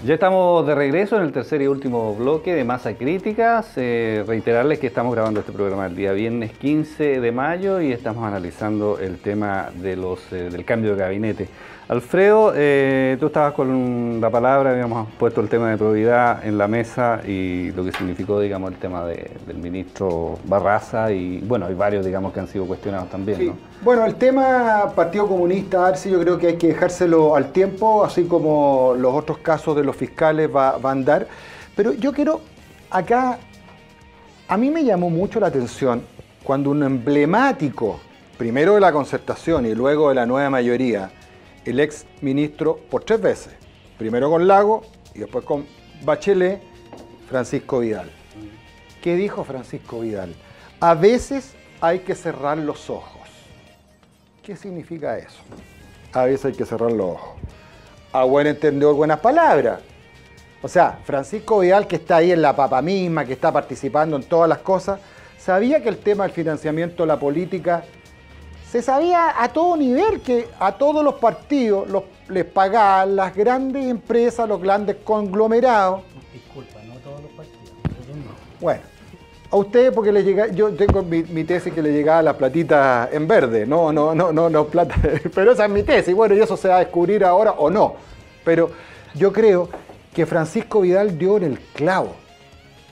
Ya estamos de regreso en el tercer y último bloque de Masa Críticas. Reiterarles que estamos grabando este programa el día viernes 15 de mayo y estamos analizando el tema de del cambio de gabinete. Alfredo, tú estabas con la palabra, habíamos puesto el tema de probidad en la mesa y lo que significó, digamos, el tema del ministro Barraza y, bueno, hay varios, digamos, que han sido cuestionados también, sí. ¿no? Bueno, el tema Partido Comunista, Arce, yo creo que hay que dejárselo al tiempo, así como los otros casos de los fiscales va a andar. Pero yo quiero, acá, a mí me llamó mucho la atención cuando un emblemático, primero de la Concertación y luego de la Nueva Mayoría, el ex ministro por 3 veces, primero con Lago y después con Bachelet, Francisco Vidal. ¿Qué dijo Francisco Vidal? A veces hay que cerrar los ojos. ¿Qué significa eso? A veces hay que cerrar los ojos. A buen entendedor, buenas palabras. O sea, Francisco Vidal, que está ahí en la papa misma, que está participando en todas las cosas, sabía que el tema del financiamiento de la política se sabía a todo nivel, que a todos los partidos les pagaban las grandes empresas, los grandes conglomerados. Disculpa, no todos los partidos, no. Bueno, a usted porque le llega, yo tengo mi tesis que le llegaba la platita en verde, no plata, pero esa es mi tesis, bueno, y eso se va a descubrir ahora o no. Pero yo creo que Francisco Vidal dio en el clavo.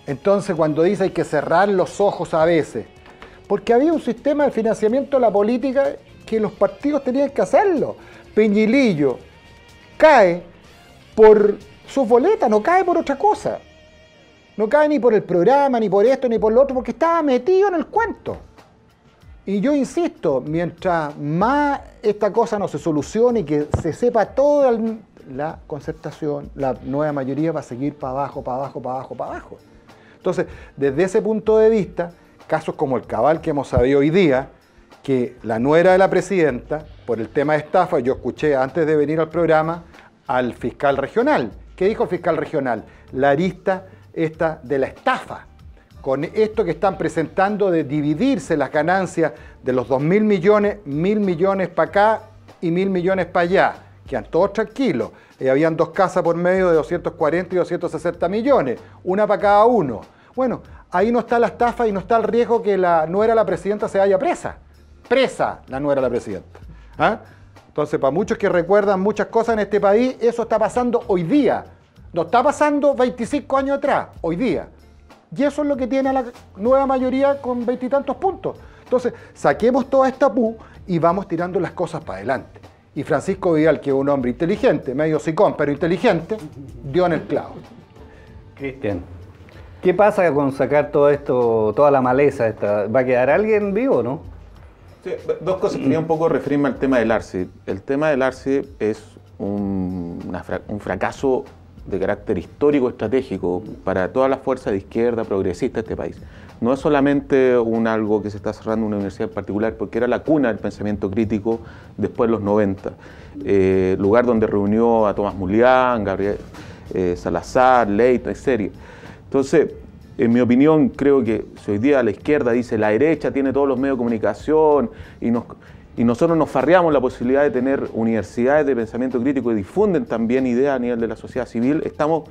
Entonces, cuando dice hay que cerrar los ojos a veces, porque había un sistema de financiamiento de la política que los partidos tenían que hacerlo. Peñilillo cae por sus boletas, no cae por otra cosa. No cae ni por el programa, ni por esto, ni por lo otro, porque estaba metido en el cuento. Y yo insisto, mientras más esta cosa no se solucione y que se sepa toda la Concertación, la Nueva Mayoría va a seguir para abajo, para abajo, para abajo, para abajo. Entonces, desde ese punto de vista, casos como el Cabal que hemos sabido hoy día, que la nuera de la presidenta, por el tema de estafa, yo escuché antes de venir al programa al fiscal regional. ¿Qué dijo el fiscal regional? La arista esta de la estafa, con esto que están presentando de dividirse las ganancias de los 2.000 millones, 1.000 millones para acá y 1.000 millones para allá, quedan todos tranquilos. Habían 2 casas por medio de 240 y 260 millones, una para cada uno. Bueno, ahí no está la estafa y no está el riesgo que la nuera de la presidenta se vaya presa. Presa la nuera de la presidenta. ¿Ah? Entonces, para muchos que recuerdan muchas cosas en este país, eso está pasando hoy día. No está pasando 25 años atrás, hoy día. Y eso es lo que tiene la Nueva Mayoría con 20 y tantos puntos. Entonces, saquemos toda esta pu y vamos tirando las cosas para adelante. Y Francisco Vidal, que es un hombre inteligente, medio sicón, pero inteligente, dio en el clavo. Cristian, ¿qué pasa con sacar todo esto, toda la maleza esta? ¿Va a quedar alguien vivo o no? Sí, 2 cosas. Quería un poco referirme al tema del Arce. El tema del Arce es un fracaso de carácter histórico, estratégico para todas las fuerzas de izquierda progresista de este país. No es solamente algo que se está cerrando en una universidad en particular, porque era la cuna del pensamiento crítico después de los 90. Lugar donde reunió a Tomás Mulián, Gabriel Salazar, Leighton, etc. Entonces, en mi opinión, creo que si hoy día la izquierda dice la derecha tiene todos los medios de comunicación y nosotros nos farreamos la posibilidad de tener universidades de pensamiento crítico que difunden también ideas a nivel de la sociedad civil, estamos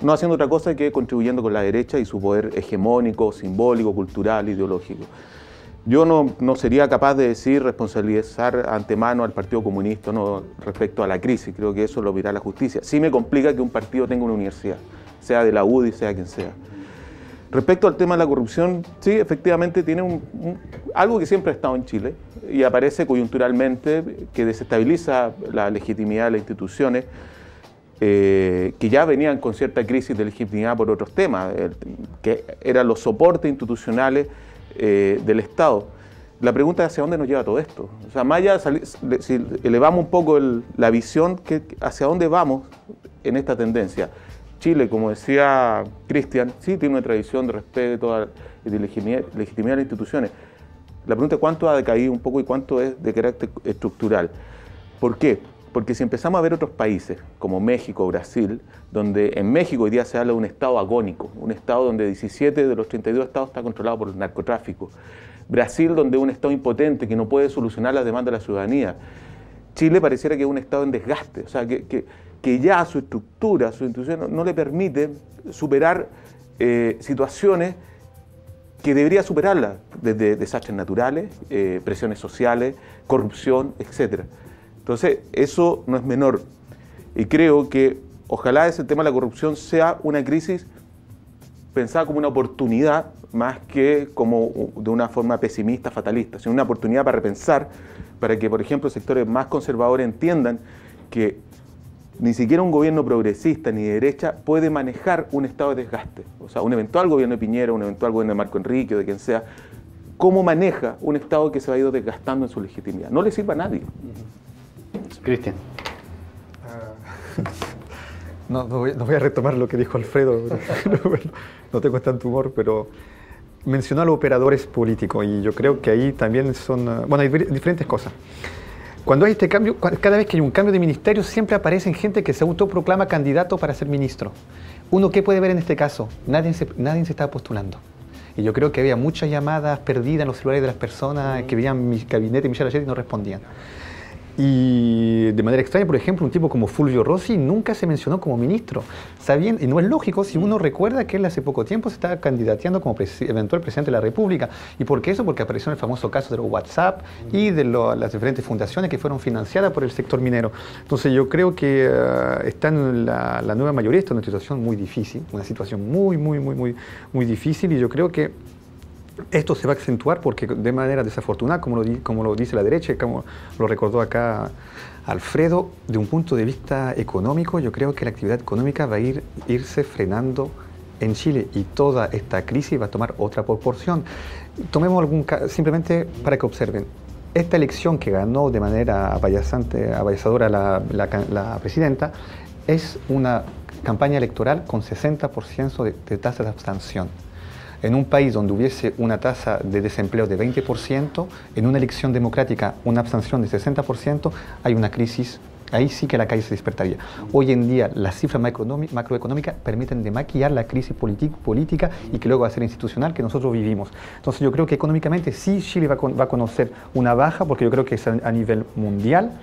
no haciendo otra cosa que contribuyendo con la derecha y su poder hegemónico, simbólico, cultural, ideológico. Yo no sería capaz de decir responsabilizar antemano al Partido Comunista respecto a la crisis, creo que eso lo verá la justicia. Sí me complica que un partido tenga una universidad, sea de la UDI, sea quien sea. Respecto al tema de la corrupción, sí, efectivamente tiene algo que siempre ha estado en Chile y aparece coyunturalmente, que desestabiliza la legitimidad de las instituciones, que ya venían con cierta crisis de legitimidad por otros temas, que eran los soportes institucionales del Estado. La pregunta es hacia dónde nos lleva todo esto. O sea, más allá, si elevamos un poco la visión, hacia dónde vamos en esta tendencia. Chile, como decía Cristian, sí tiene una tradición de respeto y de legitimidad de las instituciones. La pregunta es cuánto ha decaído un poco y cuánto es de carácter estructural. ¿Por qué? Porque si empezamos a ver otros países, como México, Brasil, donde en México hoy día se habla de un estado agónico, un estado donde 17 de los 32 estados está controlado por el narcotráfico. Brasil, donde es un estado impotente que no puede solucionar las demandas de la ciudadanía. Chile pareciera que es un estado en desgaste, o sea, que que ya su estructura, su institución no le permite superar situaciones que debería superarlas, desde desastres naturales, presiones sociales, corrupción, etc. Entonces, eso no es menor. Y creo que ojalá ese tema de la corrupción sea una crisis pensada como una oportunidad más que como de una forma pesimista, fatalista, sino una oportunidad para repensar, para que, por ejemplo, sectores más conservadores entiendan que ni siquiera un gobierno progresista ni de derecha puede manejar un estado de desgaste. O sea, un eventual gobierno de Piñera, un eventual gobierno de Marco Enrique o de quien sea, ¿cómo maneja un estado que se ha ido desgastando en su legitimidad? No le sirve a nadie. Cristian. No voy a retomar lo que dijo Alfredo, no tengo tanto humor, pero mencionó a los operadores políticos y yo creo que ahí también son, bueno, hay diferentes cosas. Cuando hay este cambio, cada vez que hay un cambio de ministerio, siempre aparecen gente que se autoproclama candidato para ser ministro. Uno, ¿qué puede ver en este caso? Nadie se está postulando. Y yo creo que había muchas llamadas perdidas en los celulares de las personas que veían mi gabinete, Michelle Bachelet, y no respondían. Y de manera extraña, por ejemplo, un tipo como Fulvio Rossi nunca se mencionó como ministro. ¿Saben? Y no es lógico si uno recuerda que él hace poco tiempo se estaba candidateando como eventual presidente de la República. ¿Y por qué eso? Porque apareció en el famoso caso de los WhatsApp y de las diferentes fundaciones que fueron financiadas por el sector minero. Entonces yo creo que está en la nueva mayoría, está en una situación muy difícil, una situación muy difícil, y yo creo que esto se va a acentuar porque de manera desafortunada, como lo dice la derecha, como lo recordó acá Alfredo, de un punto de vista económico, yo creo que la actividad económica va a irse frenando en Chile y toda esta crisis va a tomar otra proporción. Tomemos simplemente para que observen. Esta elección que ganó de manera avasalladora la presidenta es una campaña electoral con 60% de tasa de abstención. En un país donde hubiese una tasa de desempleo de 20%, en una elección democrática una abstención de 60%, hay una crisis, ahí sí que la calle se despertaría. Hoy en día las cifras macroeconómicas permiten de maquillar la crisis política y que luego va a ser institucional que nosotros vivimos. Entonces yo creo que económicamente sí Chile va a conocer una baja, porque yo creo que es a nivel mundial.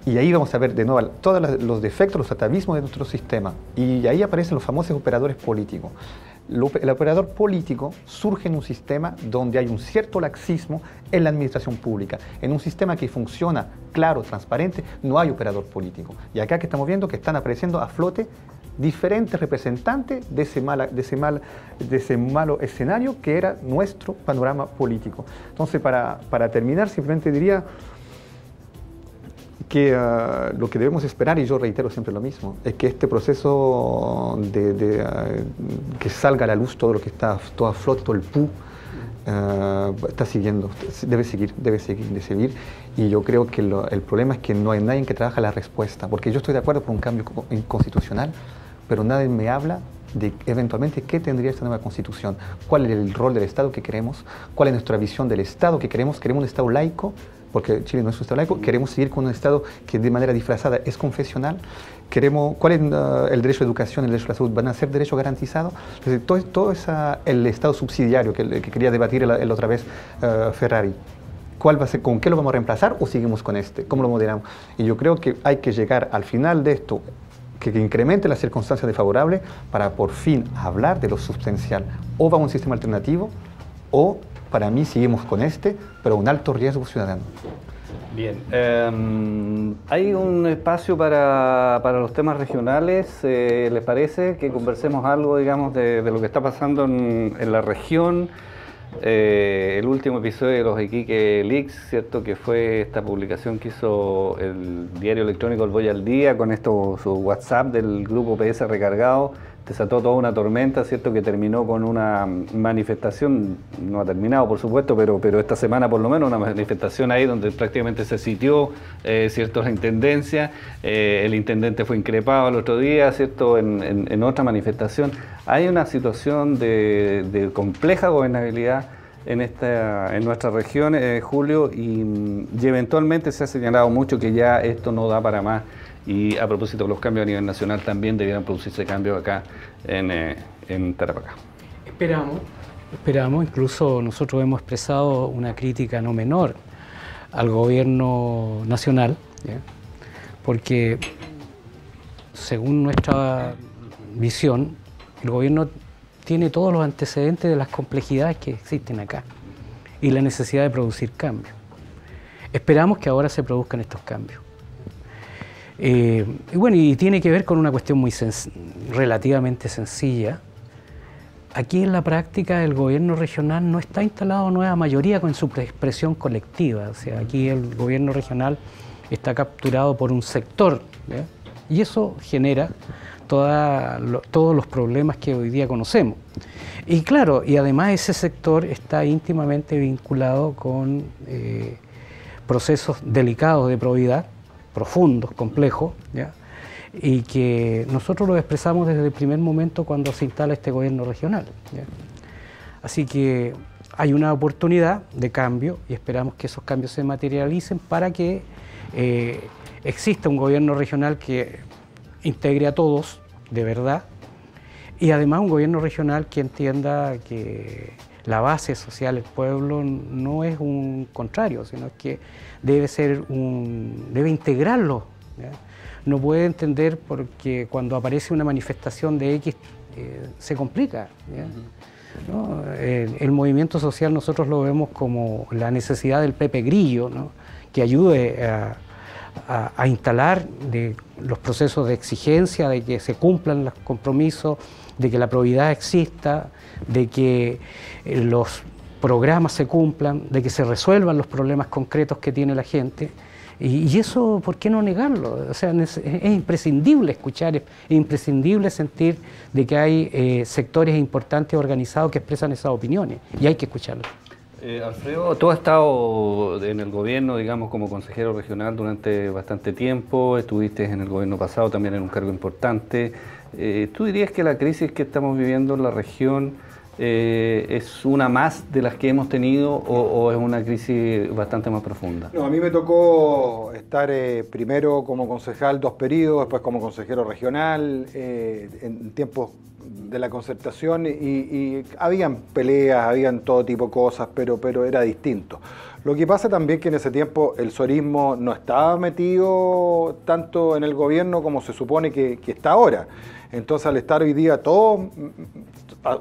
Y ahí vamos a ver de nuevo todos los defectos, los atavismos de nuestro sistema. Y ahí aparecen los famosos operadores políticos. El operador político surge en un sistema donde hay un cierto laxismo en la administración pública. En un sistema que funciona claro, transparente, no hay operador político. Y acá que estamos viendo que están apareciendo a flote diferentes representantes de ese malo escenario que era nuestro panorama político. Entonces, para terminar, simplemente diría que lo que debemos esperar, y yo reitero siempre lo mismo, es que este proceso que salga a la luz todo lo que está todo a flote, todo el PU, está siguiendo, debe seguir, y yo creo que el problema es que no hay nadie que trabaje la respuesta, porque yo estoy de acuerdo por un cambio constitucional, pero nadie me habla de eventualmente qué tendría esta nueva constitución, cuál es el rol del Estado que queremos, cuál es nuestra visión del Estado que queremos un Estado laico, porque Chile no es un Estado laico, queremos seguir con un Estado que de manera disfrazada es confesional, ¿cuál es el derecho a la educación, el derecho a la salud? ¿Van a ser derechos garantizados? Entonces, todo el Estado subsidiario que quería debatir la otra vez Ferrari, ¿cuál va a ser, con qué lo vamos a reemplazar o seguimos con este? ¿Cómo lo moderamos? Y yo creo que hay que llegar al final de esto, que incremente las circunstancias desfavorables para por fin hablar de lo sustancial. O vamos a un sistema alternativo o para mí seguimos con pero un alto riesgo ciudadano. Bien, hay un espacio para los temas regionales. ¿Les parece que conversemos algo, digamos, de lo que está pasando en la región? El último episodio de los Iquique Leaks, ¿cierto? Que fue esta publicación que hizo el diario electrónico El Voy al Día con su WhatsApp del grupo PS Recargado. Desató toda una tormenta, ¿cierto? Que terminó con una manifestación, no ha terminado por supuesto, pero esta semana por lo menos una manifestación ahí donde prácticamente se sitió, ¿cierto? La intendencia, el intendente fue increpado el otro día, ¿cierto? En otra manifestación. Hay una situación de compleja gobernabilidad en nuestra región, Julio, y eventualmente se ha señalado mucho que ya esto no da para más. Y a propósito de los cambios a nivel nacional, también debieran producirse cambios acá en Tarapacá. Esperamos, incluso nosotros hemos expresado una crítica no menor al gobierno nacional, ¿ya? Porque según nuestra visión, el gobierno tiene todos los antecedentes de las complejidades que existen acá y la necesidad de producir cambios. Esperamos que ahora se produzcan estos cambios. Y bueno, y tiene que ver con una cuestión relativamente sencilla. Aquí en la práctica el gobierno regional no está instalado en nueva mayoría con su expresión colectiva. O sea, aquí el gobierno regional está capturado por un sector, ¿ya? Y eso genera todos los problemas que hoy día conocemos. Y claro, y además ese sector está íntimamente vinculado con procesos delicados de probidad, profundos, complejos, ¿ya? Y que nosotros lo expresamos desde el primer momento cuando se instala este gobierno regional, ¿ya? Así que hay una oportunidad de cambio y esperamos que esos cambios se materialicen para que exista un gobierno regional que integre a todos de verdad y además un gobierno regional que entienda que la base social del pueblo no es un contrario, sino que debe integrarlo, ¿ya? No puede entender porque cuando aparece una manifestación de X se complica, ¿ya? ¿No? El movimiento social nosotros lo vemos como la necesidad del Pepe Grillo, ¿no? Que ayude a instalar los procesos de exigencia, de que se cumplan los compromisos, de que la probidad exista, de que los programas se cumplan, de que se resuelvan los problemas concretos que tiene la gente. Y eso, ¿por qué no negarlo? O sea, es imprescindible escuchar, es imprescindible sentir de que hay sectores importantes organizados que expresan esas opiniones y hay que escucharlos. Alfredo, tú has estado en el gobierno, digamos, como consejero regional durante bastante tiempo, estuviste en el gobierno pasado también en un cargo importante. ¿Tú dirías que la crisis que estamos viviendo en la región es una más de las que hemos tenido o es una crisis bastante más profunda? No, a mí me tocó estar primero como concejal 2 periodos, después como consejero regional, en tiempos de la concertación y habían peleas, habían todo tipo de cosas, pero era distinto. Lo que pasa también que en ese tiempo el sorismo no estaba metido tanto en el gobierno como se supone que está ahora. Entonces al estar hoy día todo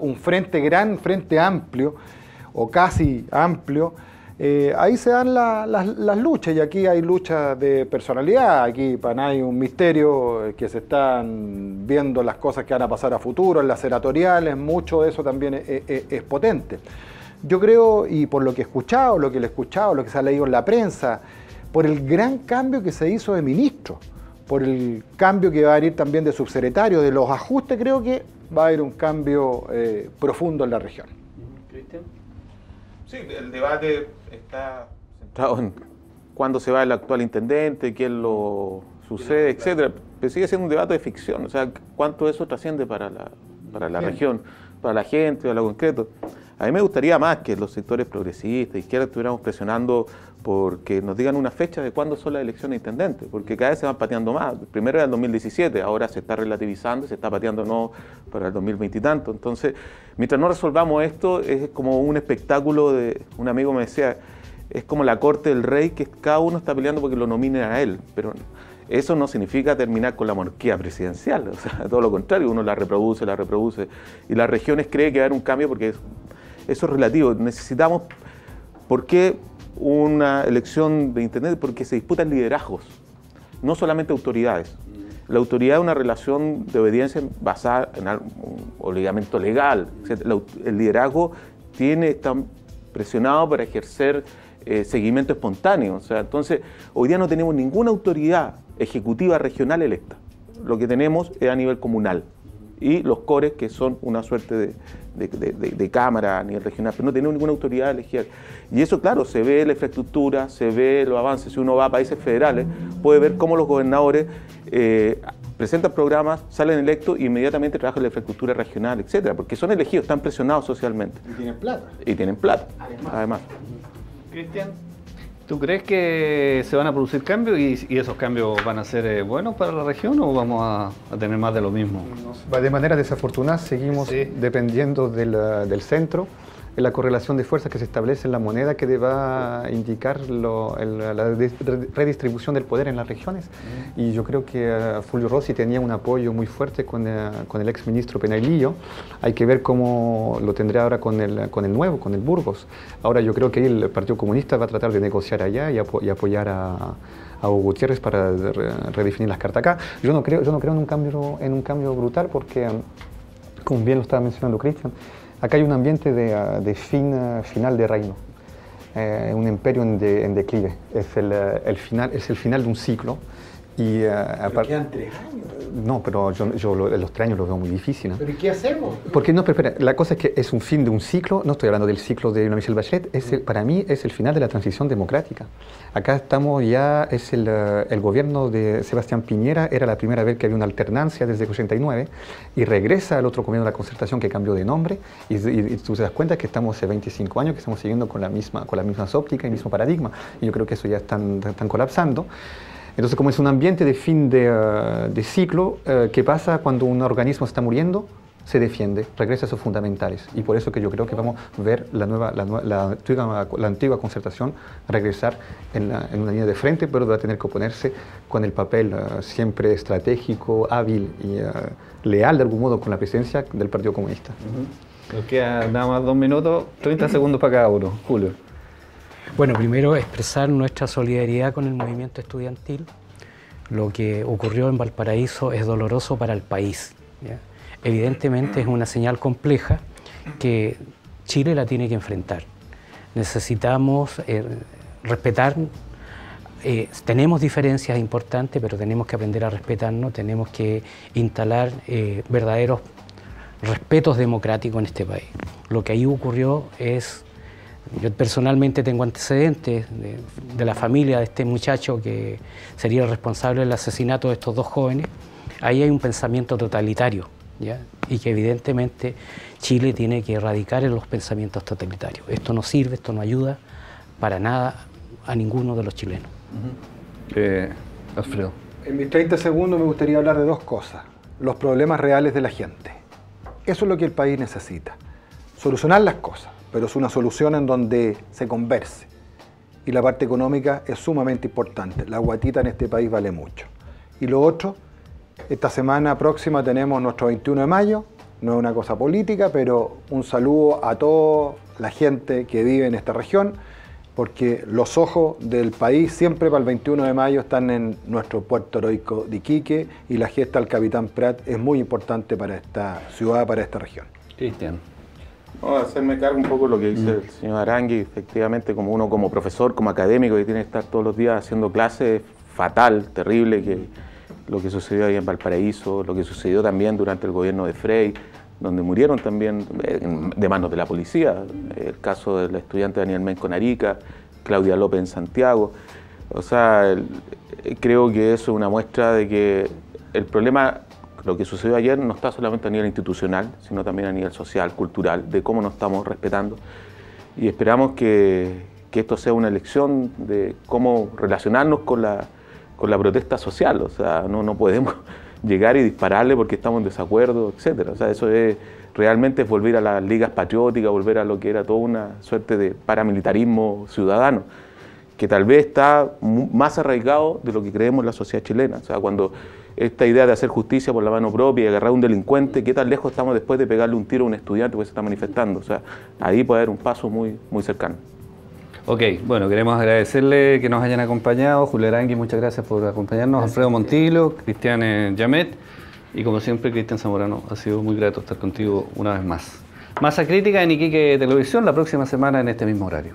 un frente frente amplio o casi amplio, ahí se dan las luchas y aquí hay luchas de personalidad, aquí para nadie un misterio que se están viendo las cosas que van a pasar a futuro, en las senatoriales, mucho de eso también es potente. Yo creo, y por lo que he escuchado, lo que le he escuchado, lo que se ha leído en la prensa, por el gran cambio que se hizo de ministro, por el cambio que va a venir también de subsecretario, de los ajustes, creo que va a haber un cambio profundo en la región. ¿Cristian? Sí, el debate está centrado en cuándo se va el actual intendente, quién lo sucede, etcétera. Pero sigue siendo un debate de ficción, o sea, cuánto eso trasciende para la región, para la gente, para lo concreto. A mí me gustaría más que los sectores progresistas, izquierda, estuviéramos presionando porque nos digan una fecha de cuándo son las elecciones de intendentes, porque cada vez se van pateando más. Primero era el 2017, ahora se está relativizando, se está pateando no para el 2020 y tanto. Entonces, mientras no resolvamos esto, es como un espectáculo de, un amigo me decía, es como la corte del rey, que cada uno está peleando porque lo nominen a él, pero eso no significa terminar con la monarquía presidencial, o sea, todo lo contrario, uno la reproduce, y las regiones creen que va a haber un cambio porque eso es relativo. Necesitamos, ¿por qué una elección de intendente? Porque se disputan liderazgos, no solamente autoridades. La autoridad es una relación de obediencia basada en un obligamiento legal. El liderazgo está presionado para ejercer seguimiento espontáneo. O sea, entonces, hoy día no tenemos ninguna autoridad ejecutiva regional electa. Lo que tenemos es a nivel comunal. Y los cores, que son una suerte de cámara a nivel regional, pero no tenemos ninguna autoridad elegida. Y eso, claro, se ve la infraestructura, se ve los avances. Si uno va a países federales, puede ver cómo los gobernadores presentan programas, salen electos y inmediatamente trabajan la infraestructura regional, etcétera, porque son elegidos, están presionados socialmente. Y tienen plata. Y tienen plata, además. Cristian, ¿tú crees que se van a producir cambios y esos cambios van a ser buenos para la región o vamos a tener más de lo mismo? De manera desafortunada seguimos dependiendo del centro. la correlación de fuerzas que se establece en la moneda que va a indicar la redistribución del poder en las regiones. Y yo creo que Fulvio Rossi tenía un apoyo muy fuerte con el exministro Penaglillo. Hay que ver cómo lo tendrá ahora con el nuevo, con el Burgos. Ahora yo creo que el Partido Comunista va a tratar de negociar allá y apoyar a Hugo Gutiérrez para redefinir las cartas acá. Yo no creo en un cambio brutal porque, como bien lo estaba mencionando Cristian, acá hay un ambiente de final de reino, un imperio en declive. Es el final de un ciclo. Y quedan 3 años. No, pero yo los 3 años los veo muy difícil, ¿no? ¿Pero y qué hacemos? Porque no, pero espera, la cosa es que es un fin de un ciclo, no estoy hablando del ciclo de una Michelle Bachelet, para mí es el final de la transición democrática. Acá estamos ya, es el gobierno de Sebastián Piñera, era la primera vez que había una alternancia desde el 89, y regresa al otro gobierno de la Concertación que cambió de nombre, y tú te das cuenta que estamos hace 25 años que estamos siguiendo con las mismas ópticas y el mismo paradigma, y yo creo que eso ya están colapsando. Entonces, como es un ambiente de fin de ciclo, ¿qué pasa cuando un organismo está muriendo? Se defiende, regresa a sus fundamentales. Y por eso que yo creo que vamos a ver la antigua Concertación regresar en una línea de frente, pero va a tener que oponerse con el papel siempre estratégico, hábil y leal de algún modo con la presidencia del Partido Comunista. Nos queda nada más 2 minutos, 30 segundos para cada uno. Julio. Bueno, primero expresar nuestra solidaridad con el movimiento estudiantil. Lo que ocurrió en Valparaíso es doloroso para el país, ¿ya? Evidentemente es una señal compleja que Chile la tiene que enfrentar. Necesitamos respetar, tenemos diferencias importantes, pero tenemos que aprender a respetarnos, tenemos que instalar verdaderos respetos democráticos en este país. Lo que ahí ocurrió es... Yo personalmente tengo antecedentes de la familia de este muchacho que sería el responsable del asesinato de estos 2 jóvenes. Ahí hay un pensamiento totalitario, ¿ya? Y que evidentemente Chile tiene que erradicar en los pensamientos totalitarios. Esto no sirve, esto no ayuda para nada a ninguno de los chilenos. Alfredo. En mis 30 segundos me gustaría hablar de 2 cosas. Los problemas reales de la gente. Eso es lo que el país necesita. Solucionar las cosas, pero es una solución en donde se converse. Y la parte económica es sumamente importante. La guatita en este país vale mucho. Y lo otro, esta semana próxima tenemos nuestro 21 de mayo. No es una cosa política, pero un saludo a toda la gente que vive en esta región, porque los ojos del país siempre para el 21 de mayo están en nuestro puerto heroico de Iquique, y la gesta del Capitán Prat es muy importante para esta ciudad, para esta región. Cristian. No, hacerme cargo un poco de lo que dice el señor Arangui. Efectivamente, como profesor, como académico que tiene que estar todos los días haciendo clases, fatal, terrible, que lo que sucedió ahí en Valparaíso, lo que sucedió también durante el gobierno de Frey, donde murieron también de manos de la policía, el caso del estudiante Daniel Menco en Arica, Claudia López en Santiago. O sea, creo que eso es una muestra de que el problema, lo que sucedió ayer, no está solamente a nivel institucional, sino también a nivel social, cultural, de cómo nos estamos respetando. Y esperamos que esto sea una lección de cómo relacionarnos con la protesta social. O sea, no podemos llegar y dispararle porque estamos en desacuerdo, etc. O sea, eso es realmente volver a las ligas patrióticas, volver a lo que era toda una suerte de paramilitarismo ciudadano, que tal vez está más arraigado de lo que creemos en la sociedad chilena. O sea, cuando esta idea de hacer justicia por la mano propia y agarrar a un delincuente, ¿qué tan lejos estamos después de pegarle un tiro a un estudiante que se está manifestando? O sea, ahí puede haber un paso muy, muy cercano. Ok, bueno, queremos agradecerle que nos hayan acompañado. Julio Arangui, muchas gracias por acompañarnos. Gracias. Alfredo Montilo, Cristian Llamet y como siempre Cristian Zamorano. Ha sido muy grato estar contigo una vez más. Masa Crítica en Iquique Televisión la próxima semana en este mismo horario.